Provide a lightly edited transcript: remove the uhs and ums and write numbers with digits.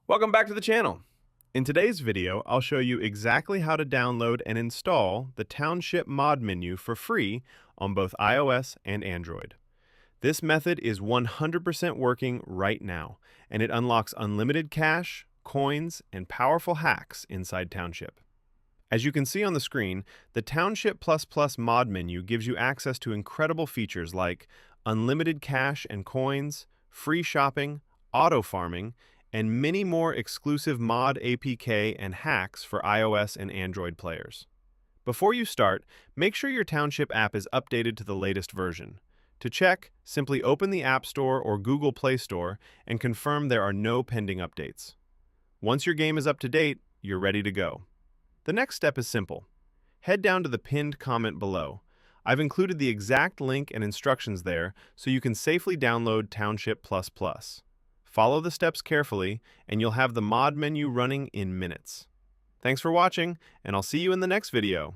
Welcome back to the channel. In today's video, I'll show you exactly how to download and install the Township mod menu for free on both iOS and Android. This method is 100% working right now, and it unlocks unlimited cash, coins, and powerful hacks inside Township. As you can see on the screen, the Township++ mod menu gives you access to incredible features like unlimited cash and coins, free shopping, auto farming, and many more exclusive mod APK and hacks for iOS and Android players. Before you start, make sure your Township app is updated to the latest version. To check, simply open the App Store or Google Play Store and confirm there are no pending updates. Once your game is up to date, you're ready to go. The next step is simple. Head down to the pinned comment below. I've included the exact link and instructions there so you can safely download Township++. Follow the steps carefully, and you'll have the mod menu running in minutes. Thanks for watching, and I'll see you in the next video.